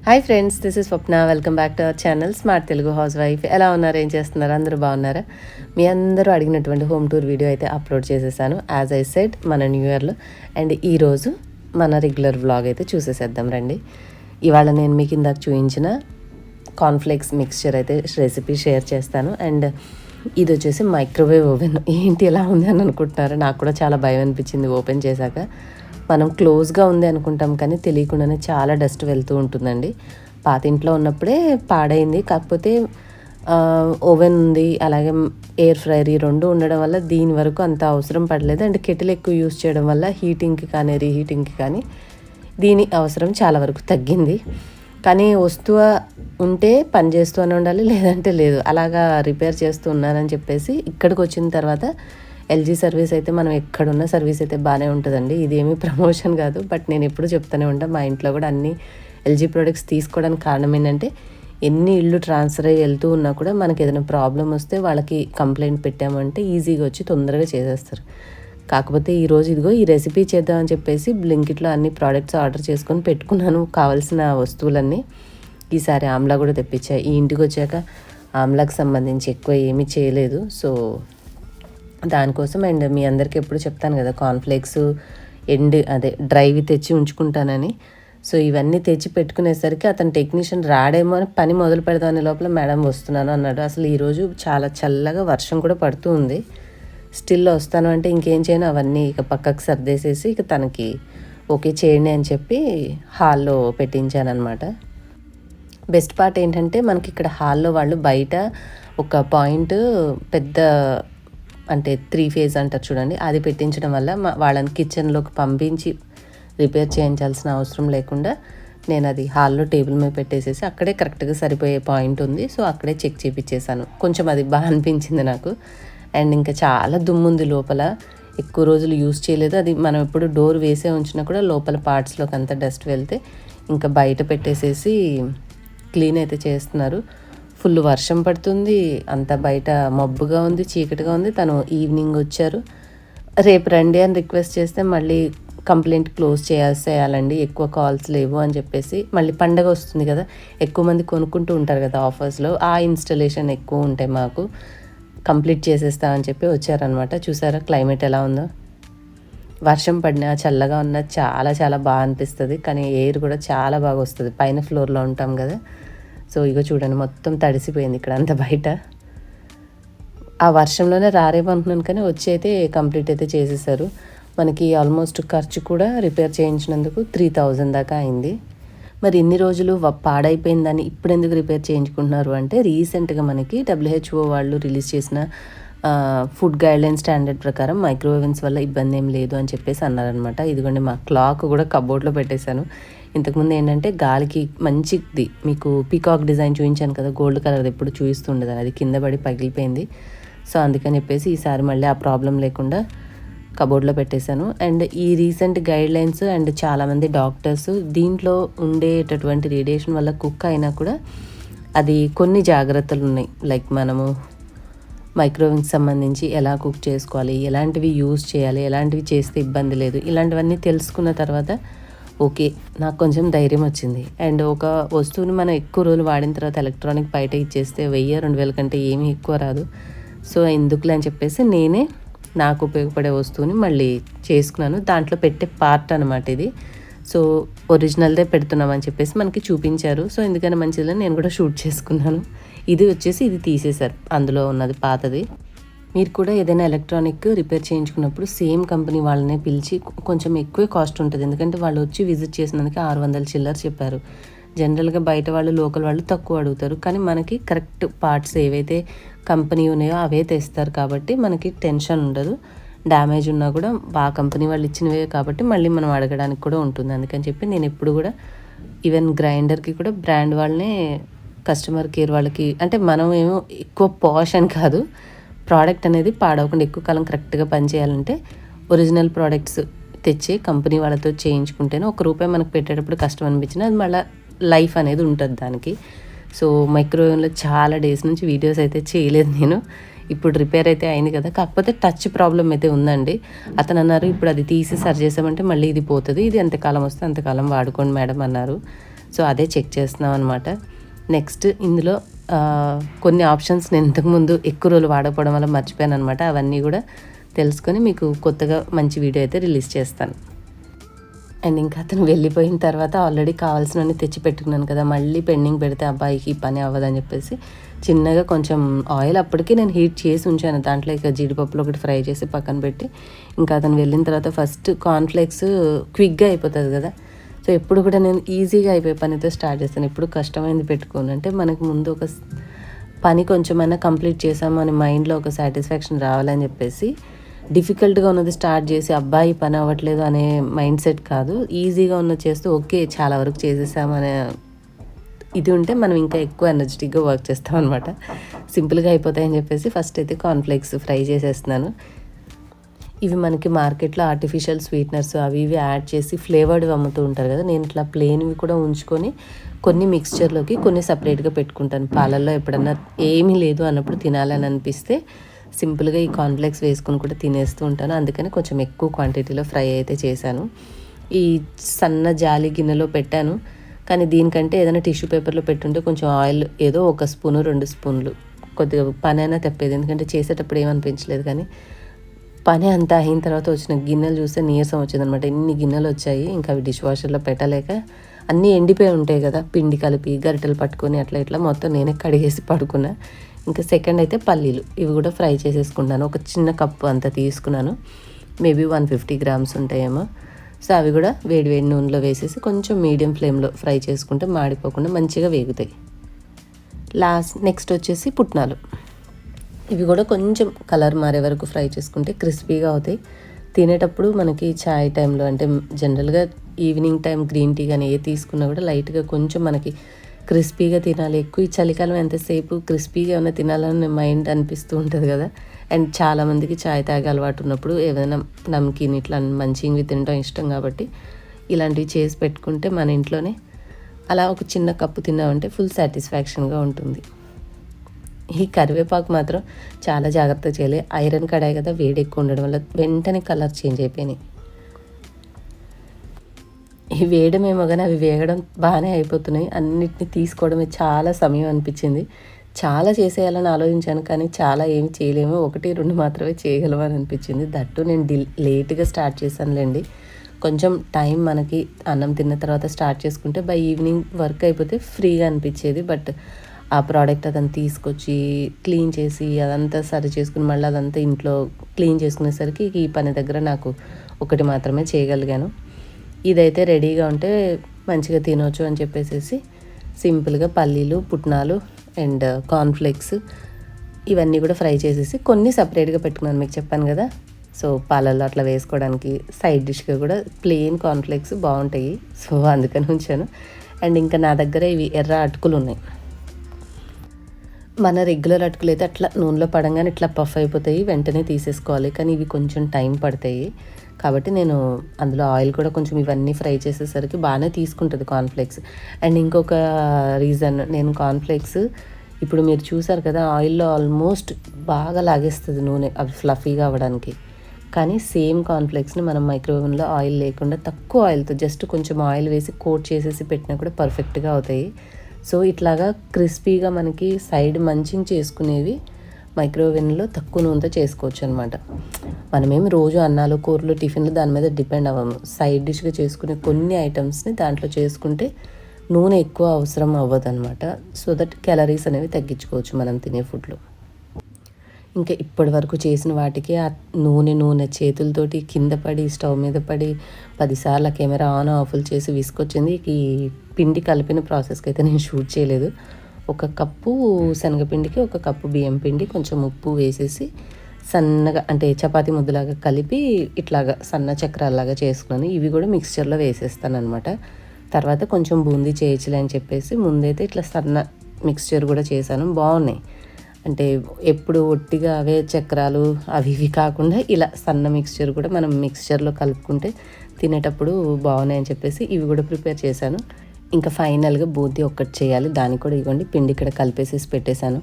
Hi friends, this is Swapna. Welcome back to our channel smart Telugu house wife. ఎలా ఉన్నారు, ఏం చేస్తున్నారు? అందరూ బాగున్నారా? మీ అందరూ అడిగినటువంటి హోమ్ టూర్ వీడియో అయితే అప్లోడ్ చేసేసాను యాజ్ ఐ సెడ్ మన న్యూ ఇయర్లో. అండ్ ఈరోజు మన రెగ్యులర్ వ్లాగ్ అయితే చూసేసేద్దాం రండి. ఇవాళ నేను మీకు ఇందాక చూపించిన కార్న్ఫ్లేక్స్ మిక్స్చర్ అయితే రెసిపీ షేర్ చేస్తాను. అండ్ ఇది వచ్చేసి మైక్రోవేవ్ ఓవెన్. ఏంటి ఎలా ఉంది అని అనుకుంటున్నారు? నాకు కూడా చాలా భయం అనిపించింది ఓపెన్ చేశాక. మనం క్లోజ్గా ఉంది అనుకుంటాం కానీ తెలియకుండానే చాలా డస్ట్ వెళ్తూ ఉంటుందండి. పాత ఇంట్లో ఉన్నప్పుడే పాడైంది. కాకపోతే ఓవెన్ ఉంది, అలాగే ఎయిర్ ఫ్రైయర్, ఈ రెండు ఉండడం వల్ల దీని వరకు అంత అవసరం పడలేదు. అండ్ కెటిల్ ఎక్కువ యూస్ చేయడం వల్ల హీటింగ్కి కానీ రీహీటింగ్కి కానీ దీని అవసరం చాలా వరకు తగ్గింది. కానీ వస్తువు ఉంటే పని చేస్తూనే ఉండాలి, లేదంటే లేదు. అలాగా రిపేర్ చేస్తూ ఉన్నానని చెప్పేసి ఇక్కడికి వచ్చిన తర్వాత ఎల్జీ సర్వీస్ అయితే మనం ఎక్కడున్న సర్వీస్ అయితే బాగానే ఉంటుందండి. ఇదేమీ ప్రమోషన్ కాదు, బట్ నేను ఎప్పుడు చెప్తూనే ఉంటాను. మా ఇంట్లో కూడా అన్ని ఎల్జీ ప్రోడక్ట్స్ తీసుకోవడానికి కారణం ఏంటంటే ఎన్ని ఇళ్ళు ట్రాన్స్ఫర్ అయ్యి వెళ్తూ ఉన్నా కూడా మనకి ఏదైనా ప్రాబ్లం వస్తే వాళ్ళకి కంప్లైంట్ పెట్టామంటే ఈజీగా వచ్చి తొందరగా చేసేస్తారు. కాకపోతే ఈరోజు ఇదిగో ఈ రెసిపీ చేద్దామని చెప్పేసి బ్లింకిట్లో అన్ని ప్రోడక్ట్స్ ఆర్డర్ చేసుకొని పెట్టుకున్నాను, కావాల్సిన వస్తువులన్నీ. ఈసారి ఆమ్లా కూడా తెప్పించాయి. ఈ ఇంటికి వచ్చాక ఆమ్లాకి సంబంధించి ఎక్కువ ఏమీ చేయలేదు, సో దానికోసం. అండ్ మీ అందరికీ ఎప్పుడు చెప్తాను కదా, కార్న్ఫ్లేక్స్ డ్రైవి తెచ్చి ఉంచుకుంటానని. సో ఇవన్నీ తెచ్చి పెట్టుకునేసరికి అతను టెక్నీషియన్ రాడేమో అని పని మొదలు పెడదామని లోపల మేడం వస్తున్నాను అన్నాడు. అసలు ఈరోజు చాలా చల్లగా వర్షం కూడా పడుతూ ఉంది. స్టిల్ వస్తాను అంటే ఇంకేం చేయను, అవన్నీ ఇక పక్కకు సర్దేసేసి ఇక తనకి ఓకే చేయండి అని చెప్పి హాల్లో పెట్టించాను అనమాట. బెస్ట్ పార్ట్ ఏంటంటే మనకి ఇక్కడ హాల్లో వాళ్ళు బయట ఒక పాయింట్ పెద్ద అంటే 3 ఫేజ్ అంటారు చూడండి, అది పెట్టించడం వల్ల వాళ్ళని కిచెన్లోకి పంపించి రిపేర్ చేయించాల్సిన అవసరం లేకుండా నేను అది హాల్లో టేబుల్ మీద పెట్టేసేసి అక్కడే కరెక్ట్గా సరిపోయే పాయింట్ ఉంది, సో అక్కడే చెక్ చేయించేసాను. కొంచెం అది బాగా అనిపించింది నాకు. అండ్ ఇంకా చాలా దుమ్ముంది లోపల, ఎక్కువ రోజులు యూజ్ చేయలేదు. అది మనం ఎప్పుడు డోర్ వేసే ఉంచినా కూడా లోపల పార్ట్స్లోకి అంతా డస్ట్ వెళ్తే ఇంకా బయట పెట్టేసేసి క్లీన్ అయితే చేస్తున్నారు. ఫుల్ వర్షం పడుతుంది, అంతా బయట మబ్బుగా ఉంది, చీకటిగా ఉంది. తను ఈవినింగ్ వచ్చారు. రేపు రండి అని రిక్వెస్ట్ చేస్తే మళ్ళీ కంప్లైంట్ క్లోజ్ చేయాలండి, ఎక్కువ కాల్స్ లేవు అని చెప్పేసి. మళ్ళీ పండగ వస్తుంది కదా, ఎక్కువ మంది కొనుక్కుంటూ ఉంటారు కదా ఆఫర్స్లో, ఆ ఇన్స్టలేషన్ ఎక్కువ ఉంటాయి, మాకు కంప్లీట్ చేసేస్తామని చెప్పి వచ్చారనమాట. చూసారా క్లైమేట్ ఎలా ఉందో? వర్షం పడినా చల్లగా ఉన్నా చాలా చాలా బాగా అనిపిస్తుంది. కానీ ఎయిర్ కూడా చాలా బాగా వస్తుంది, పైన ఫ్లోర్లో ఉంటాం కదా. సో ఇగో చూడండి, మొత్తం తడిసిపోయింది ఇక్కడ అంతా బయట. ఆ వర్షంలోనే రారేమో అనుకున్నాను కానీ వచ్చి అయితే కంప్లీట్ అయితే చేసేసారు. మనకి ఆల్మోస్ట్ ఖర్చు కూడా రిపేర్ చేయించినందుకు 3000 దాకా అయింది. మరి ఇన్ని రోజులు పాడైపోయిందని ఇప్పుడు ఎందుకు రిపేర్ చేయించుకుంటున్నారు అంటే, రీసెంట్గా మనకి WHO వాళ్ళు రిలీజ్ చేసిన ఫుడ్ గైడ్లైన్ స్టాండర్డ్ ప్రకారం మైక్రోవేవెన్స్ వల్ల ఇబ్బంది ఏం లేదు అని చెప్పేసి అన్నారనమాట. ఇదిగోండి మా క్లాక్ కూడా కబోర్డ్లో పెట్టేశాను. ఇంతకుముందు ఏంటంటే గాలికి మంచిది, మీకు పీకాక్ డిజైన్ చూపించాను కదా, గోల్డ్ కలర్ ఎప్పుడు చూపిస్తుండదు, అది కింద పడి పగిలిపోయింది. సో అందుకని చెప్పేసి ఈసారి మళ్ళీ ఆ ప్రాబ్లం లేకుండా కబోర్డ్లో పెట్టేశాను. అండ్ ఈ రీసెంట్ గైడ్లైన్స్ అండ్ చాలామంది డాక్టర్స్ దీంట్లో ఉండేటటువంటి రేడియేషన్ వల్ల కుక్ అయినా కూడా అది కొన్ని జాగ్రత్తలు ఉన్నాయి. లైక్ మనము మైక్రోవేవ్కి సంబంధించి ఎలా కుక్ చేసుకోవాలి, ఎలాంటివి యూజ్ చేయాలి, ఎలాంటివి చేస్తే ఇబ్బంది లేదు, ఇలాంటివన్నీ తెలుసుకున్న తర్వాత ఓకే నాకు కొంచెం ధైర్యం వచ్చింది. అండ్ ఒక వస్తువుని మనం ఎక్కువ రోజులు వాడిన తర్వాత ఎలక్ట్రానిక్ బయట ఇచ్చేస్తే 1000-2000 కంటే ఏమీ ఎక్కువ రాదు. సో ఎందుకులే అని చెప్పేసి నేనే నాకు ఉపయోగపడే వస్తువుని మళ్ళీ చేసుకున్నాను. దాంట్లో పెట్టే పార్ట్ అనమాట ఇది. సో ఒరిజినల్దే పెడుతున్నామని చెప్పేసి మనకి చూపించారు. సో ఎందుకని మంచిదని నేను కూడా షూట్ చేసుకున్నాను. ఇది వచ్చేసి ఇది తీసేశారు, అందులో ఉన్నది పాతది. మీరు కూడా ఏదైనా ఎలక్ట్రానిక్ రిపేర్ చేయించుకున్నప్పుడు సేమ్ కంపెనీ వాళ్ళనే పిలిచి, కొంచెం ఎక్కువే కాస్ట్ ఉంటుంది, ఎందుకంటే వాళ్ళు వచ్చి విజిట్ చేసినందుకు 600 చిల్లర చెప్పారు. జనరల్గా బయట వాళ్ళు లోకల్ వాళ్ళు తక్కువ అడుగుతారు, కానీ మనకి కరెక్ట్ పార్ట్స్ ఏవైతే కంపెనీ ఉన్నాయో అవే తెస్తారు కాబట్టి మనకి టెన్షన్ ఉండదు. డ్యామేజ్ ఉన్నా కూడా కంపెనీ వాళ్ళు ఇచ్చినవే కాబట్టి మళ్ళీ మనం అడగడానికి కూడా ఉంటుంది. అందుకని చెప్పి నేను ఎప్పుడు కూడా ఈవెన్ గ్రైండర్కి కూడా బ్రాండ్ వాళ్ళనే కస్టమర్ కేర్ వాళ్ళకి, అంటే మనం ఏమో ఎక్కువ పాష్ అని కాదు, ప్రోడక్ట్ అనేది పాడవకుండా ఎక్కువ కాలం కరెక్ట్గా పనిచేయాలంటే ఒరిజినల్ ప్రోడక్ట్స్ తెచ్చి కంపెనీ వాళ్ళతో చేయించుకుంటేనే ₹1 మనకు పెట్టేటప్పుడు కష్టం అనిపించినా అది మళ్ళీ లైఫ్ అనేది ఉంటుంది దానికి. సో మైక్రోవేవ్లో చాలా డేస్ నుంచి వీడియోస్ అయితే చేయలేదు నేను. ఇప్పుడు రిపేర్ అయితే అయింది కదా, కాకపోతే టచ్ ప్రాబ్లం అయితే ఉందండి. అతను అన్నారు ఇప్పుడు అది తీసి సరి చేసామంటే మళ్ళీ ఇది పోతుంది, ఇది ఎంతకాలం వస్తే అంతకాలం వాడుకోండి మేడం అన్నారు. సో అదే చెక్ చేస్తున్నాం అనమాట. నెక్స్ట్ ఇందులో కొన్ని ఆప్షన్స్ నేను ఇంతకుముందు ఎక్కువ రోజులు వాడకపోవడం వల్ల మర్చిపోయాను అనమాట. అవన్నీ కూడా తెలుసుకొని మీకు కొత్తగా మంచి వీడియో అయితే రిలీజ్ చేస్తాను. అండ్ ఇంకా అతను వెళ్ళిపోయిన తర్వాత ఆల్రెడీ కావాల్సినవన్నీ తెచ్చి పెట్టుకున్నాను కదా, మళ్ళీ పెండింగ్ పెడితే అబ్బాయికి ఈ పని అవ్వదని చెప్పేసి చిన్నగా కొంచెం ఆయిల్ అప్పటికే నేను హీట్ చేసి ఉంచాను. దాంట్లో ఇక జీడిపప్పులు ఒకటి ఫ్రై చేసి పక్కన పెట్టి, ఇంకా అతను వెళ్ళిన తర్వాత ఫస్ట్ కార్న్ఫ్లేక్స్ క్విక్గా అయిపోతుంది కదా, సో ఎప్పుడు కూడా నేను ఈజీగా అయిపోయే పనితో స్టార్ట్ చేస్తాను. ఎప్పుడు కష్టమైంది పెట్టుకోను. అంటే మనకు ముందు ఒక పని కొంచెమైనా కంప్లీట్ చేసాము అని మైండ్లో ఒక సాటిస్ఫాక్షన్ రావాలని చెప్పేసి డిఫికల్ట్గా ఉన్నది స్టార్ట్ చేసి అబ్బాయి పని అవ్వట్లేదు అనే మైండ్ సెట్ కాదు. ఈజీగా ఉన్నది చేస్తూ ఓకే చాలా వరకు చేసేసామనే ఇది ఉంటే మనం ఇంకా ఎక్కువ ఎనర్జెటిక్గా వర్క్ చేస్తాం అనమాట. సింపుల్గా అయిపోతాయని చెప్పేసి ఫస్ట్ అయితే కార్న్ఫ్లేక్స్ ఫ్రై చేసేస్తున్నాను. ఇవి మనకి మార్కెట్లో ఆర్టిఫిషియల్ స్వీట్నర్స్ అవి ఇవి యాడ్ చేసి ఫ్లేవర్డ్ అమ్ముతూ ఉంటారు కదా, నేను ఇట్లా ప్లెయిన్వి కూడా ఉంచుకొని కొన్ని మిక్స్చర్లోకి కొన్ని సపరేట్గా పెట్టుకుంటాను. పాలల్లో ఎప్పుడన్నా ఏమీ లేదు అన్నప్పుడు తినాలని అనిపిస్తే సింపుల్గా ఈ కార్న్ఫ్లేక్స్ వేసుకొని కూడా తినేస్తూ ఉంటాను. అందుకని కొంచెం ఎక్కువ క్వాంటిటీలో ఫ్రై అయితే చేశాను. ఈ సన్న జాలి గిన్నెలో పెట్టాను, కానీ దీనికంటే ఏదైనా టిష్యూ పేపర్లో పెట్టుంటే కొంచెం ఆయిల్ ఏదో 1 స్పూను 2 స్పూన్లు కొద్దిగా పని అయినా తప్పేది. ఎందుకంటే చేసేటప్పుడు ఏమనిపించలేదు, కానీ పని అంతా అయిన తర్వాత వచ్చిన గిన్నెలు చూస్తే నీరసం వచ్చిందనమాట. ఇన్ని గిన్నెలు వచ్చాయి, ఇంకా అవి డిష్ వాషర్లో పెట్టలేక అన్నీ ఎండిపోయి ఉంటాయి కదా, పిండి కలిపి గరిటెలు పట్టుకొని అట్లా ఇట్లా మొత్తం నేనే కడిగేసి పడుకున్నా. ఇంకా సెకండ్ అయితే పల్లీలు, ఇవి కూడా ఫ్రై చేసేసుకున్నాను. ఒక చిన్న కప్పు అంత తీసుకున్నాను, మేబీ 150 గ్రామ్స్ ఉంటాయేమో. సో అవి కూడా వేడి వేడి నూనెలో వేసేసి కొంచెం మీడియం ఫ్లేమ్లో ఫ్రై చేసుకుంటే మాడిపోకుండా మంచిగా వేగుతాయి. నెక్స్ట్ వచ్చేసి పుట్నాలు, ఇవి కూడా కొంచెం కలర్ మారే వరకు ఫ్రై చేసుకుంటే క్రిస్పీగా అవుతాయి. తినేటప్పుడు మనకి చాయ్ టైంలో అంటే జనరల్గా ఈవినింగ్ టైం గ్రీన్ టీ కానీ ఏ తీసుకున్నా కూడా లైట్గా కొంచెం మనకి క్రిస్పీగా తినాలి. ఎక్కువ ఈ చలికాలం ఎంతసేపు క్రిస్పీగా ఏమైనా తినాలని మైండ్ అనిపిస్తూ ఉంటుంది కదా. అండ్ చాలామందికి చాయ్ తాగే అలవాటు ఉన్నప్పుడు ఏదైనా నమ్కీన్ ఇట్లా మంచివి తినడం ఇష్టం కాబట్టి ఇలాంటివి చేసి పెట్టుకుంటే మన ఇంట్లోనే అలా ఒక చిన్న కప్పు తిన్నామంటే ఫుల్ సాటిస్ఫాక్షన్గా ఉంటుంది. ఈ కరివేపాకు మాత్రం చాలా జాగ్రత్త చేయాలి. ఐరన్ కడాయి కదా, వేడి ఎక్కువ ఉండడం వల్ల వెంటనే కలర్ చేంజ్ అయిపోయినాయి. ఇవి వేయడమేమో కానీ అవి వేగడం బాగానే అయిపోతున్నాయి. అన్నిటిని తీసుకోవడమే చాలా సమయం అనిపించింది. చాలా చేసేయాలని ఆలోచించాను, కానీ చాలా ఏమి చేయలేము, 1-2 మాత్రమే చేయగలమని అనిపించింది. దట్టు నేను లేట్గా స్టార్ట్ చేశానులేండి. కొంచెం టైం మనకి అన్నం తిన్న తర్వాత స్టార్ట్ చేసుకుంటే బై ఈవినింగ్ వర్క్ అయిపోతే ఫ్రీగా అనిపించేది. బట్ ఆ ప్రోడక్ట్ అదంతా తీసుకొచ్చి క్లీన్ చేసి అదంతా సరి చేసుకుని మళ్ళీ అదంతా ఇంట్లో క్లీన్ చేసుకునేసరికి ఈ పని దగ్గర నాకు ఒకటి మాత్రమే చేయగలిగాను. ఇదైతే రెడీగా ఉంటే మంచిగా తినవచ్చు అని చెప్పేసి సింపుల్గా పల్లీలు, పుట్నాలు అండ్ కార్న్ఫ్లేక్స్ ఇవన్నీ కూడా ఫ్రై చేసేసి కొన్ని సపరేట్గా పెట్టుకున్నాను. మీకు చెప్పాను కదా, సో పాలల్లో అట్లా వేసుకోవడానికి సైడ్ డిష్గా కూడా ప్లెయిన్ కార్న్ఫ్లేక్స్ బాగుంటాయి, సో అందుకని ఉంచాను. అండ్ ఇంకా నా దగ్గర ఇవి ఎర్ర అటుకులు ఉన్నాయి. మన రెగ్యులర్ అటుకులు అయితే అట్లా నూనెలో పడంగానే ఇట్లా పఫ్ అయిపోతాయి, వెంటనే తీసేసుకోవాలి. కానీ ఇవి కొంచెం టైం పడతాయి కాబట్టి నేను అందులో ఆయిల్ కూడా కొంచెం ఇవన్నీ ఫ్రై చేసేసరికి బాగానే తీసుకుంటుంది కార్న్ఫ్లేక్స్. అండ్ ఇంకొక రీజన్, నేను కార్న్ఫ్లేక్స్ ఇప్పుడు మీరు చూసారు కదా ఆయిల్లో ఆల్మోస్ట్ బాగా లాగేస్తుంది నూనె అవి ఫ్లఫీగా అవ్వడానికి. కానీ సేమ్ కార్న్ఫ్లేక్స్ని మనం మైక్రోవేవ్లో ఆయిల్ లేకుండా తక్కువ ఆయిల్తో జస్ట్ కొంచెం ఆయిల్ వేసి కోట్ చేసేసి పెట్టినా కూడా పర్ఫెక్ట్గా అవుతాయి. సో ఇట్లాగా క్రిస్పీగా మనకి సైడ్ మంచింగ్ చేసుకునేవి మైక్రోవేవ్లో తక్కువ నూనెతో చేసుకోవచ్చు అనమాట. మనమేమి రోజు అన్నాలు, కూరలు, టిఫిన్లు దాని మీద డిపెండ్ అవ్వము. సైడ్ డిష్గా చేసుకునే కొన్ని ఐటమ్స్ని దాంట్లో చేసుకుంటే నూనె ఎక్కువ అవసరం అవ్వదు అనమాట. సో దట్ క్యాలరీస్ అనేవి తగ్గించుకోవచ్చు మనం తినే ఫుడ్లో. ఇంకా ఇప్పటి వరకు చేసిన వాటికి ఆ నూనె చేతులతోటి కింద పడి స్టవ్ మీద పడి 10 సార్లు కెమెరా ఆన్ ఆఫ్లు చేసి విసుకొచ్చింది. ఈ పిండి కలిపిన ప్రాసెస్కి అయితే నేను షూట్ చేయలేదు. 1 కప్పు శనగపిండికి 1 కప్పు బియ్యం పిండి కొంచెం ఉప్పు వేసేసి సన్నగా అంటే చపాతీ ముద్దలాగా కలిపి ఇట్లాగా సన్న చక్రాల్లాగా చేసుకున్నాను. ఇవి కూడా మిక్స్చర్లో వేసేస్తాను అనమాట. తర్వాత కొంచెం బూందీ చేయొచ్చులే అని చెప్పేసి ముందైతే ఇట్లా సన్న మిక్స్చర్ కూడా చేశాను. బాగున్నాయి. అంటే ఎప్పుడు ఒట్టిగా అవే చక్రాలు అవి ఇవి కాకుండా ఇలా సన్న మిక్స్చర్ కూడా మనం మిక్స్చర్లో కలుపుకుంటే తినేటప్పుడు బాగున్నాయని చెప్పేసి ఇవి కూడా ప్రిపేర్ చేశాను. ఇంకా ఫైనల్గా బూందీ ఒక్కటి చేయాలి, దానికి కూడా ఇవ్వండి పిండి ఇక్కడ కలిపేసేసి పెట్టేశాను.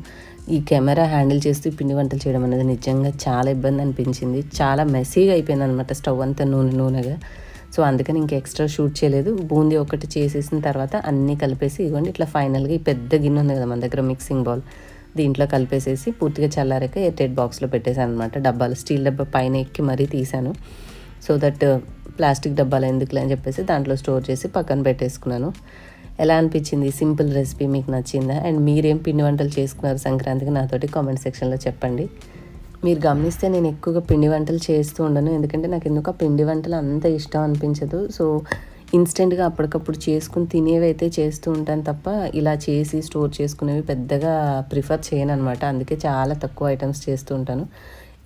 ఈ కెమెరా హ్యాండిల్ చేస్తూ పిండి వంటలు చేయడం అనేది నిజంగా చాలా ఇబ్బంది అనిపించింది. చాలా మెస్సీగా అయిపోయింది అనమాట, స్టవ్ అంతా నూనెగా. సో అందుకని ఇంక ఎక్స్ట్రా షూట్ చేయలేదు. బూందీ ఒకటి చేసేసిన తర్వాత అన్నీ కలిపేసి ఇవ్వండి ఇట్లా ఫైనల్గా ఈ పెద్ద గిన్నె ఉంది కదా మన దగ్గర మిక్సింగ్ బౌల్, దీంట్లో కలిపేసేసి పూర్తిగా చల్లారాక ఎయిర్టైట్ బాక్స్లో పెట్టేశాను అనమాట. డబ్బాలు స్టీల్ డబ్బా పైన ఎక్కి మరీ తీసాను. సో దట్ ప్లాస్టిక్ డబ్బాలు ఎందుకులే అని చెప్పేసి దాంట్లో స్టోర్ చేసి పక్కన పెట్టేసుకున్నాను. ఎలా అనిపించింది సింపుల్ రెసిపీ, మీకు నచ్చిందా? అండ్ మీరేం పిండి వంటలు చేసుకున్నారు సంక్రాంతికి నాతోటి కామెంట్ సెక్షన్లో చెప్పండి. మీరు గమనిస్తే నేను ఎక్కువగా పిండి వంటలు చేస్తూ ఉండను, ఎందుకంటే నాకు ఎందుకు ఆ పిండి వంటలు అంత ఇష్టం అనిపించదు. సో ఇన్స్టెంట్గా అప్పటికప్పుడు చేసుకుని తినేవి అయితే చేస్తూ ఉంటాను తప్ప ఇలా చేసి స్టోర్ చేసుకునేవి పెద్దగా ప్రిఫర్ చేయను అనమాట. అందుకే చాలా తక్కువ ఐటమ్స్ చేస్తూ ఉంటాను.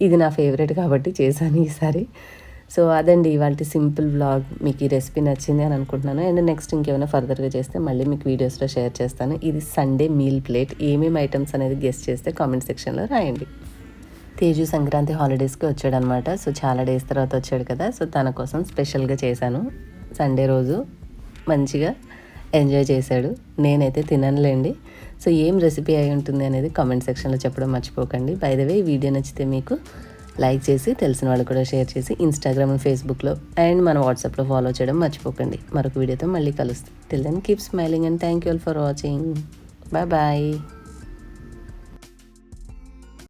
ఇది నా ఫేవరెట్ కాబట్టి చేశాను ఈసారి. సో అదండి ఇవాళ సింపుల్ వ్లాగ్. మీకు ఈ రెసిపీ నచ్చింది అని అనుకుంటున్నాను. అండ్ నెక్స్ట్ ఇంకేమైనా ఫర్దర్గా చేస్తే మళ్ళీ మీకు వీడియోస్లో షేర్ చేస్తాను. ఇది సండే మీల్ ప్లేట్. ఏమేమి ఐటమ్స్ అనేది గెస్ట్ చేస్తే కామెంట్ సెక్షన్లో రాయండి. తేజు సంక్రాంతి హాలిడేస్కి వచ్చాడనమాట. సో చాలా డేస్ తర్వాత వచ్చాడు కదా, సో తన కోసం స్పెషల్గా చేశాను. సండే రోజు మంచిగా ఎంజాయ్ చేశాడు. నేనైతే తిననులేండి. సో ఏం రెసిపీ అయి ఉంటుంది అనేది కామెంట్ సెక్షన్లో చెప్పడం మర్చిపోకండి. బై ద వే ఈ వీడియో నచ్చితే మీకు లైక్ చేసి తెలిసిన వాళ్ళు కూడా షేర్ చేసి ఇన్స్టాగ్రామ్ ఫేస్బుక్లో అండ్ మన వాట్సాప్లో ఫాలో చేయడం మర్చిపోకండి. మరొక వీడియోతో మళ్ళీ కలుస్తాం. Till then keep smiling and thank you all for watching. Bye bye.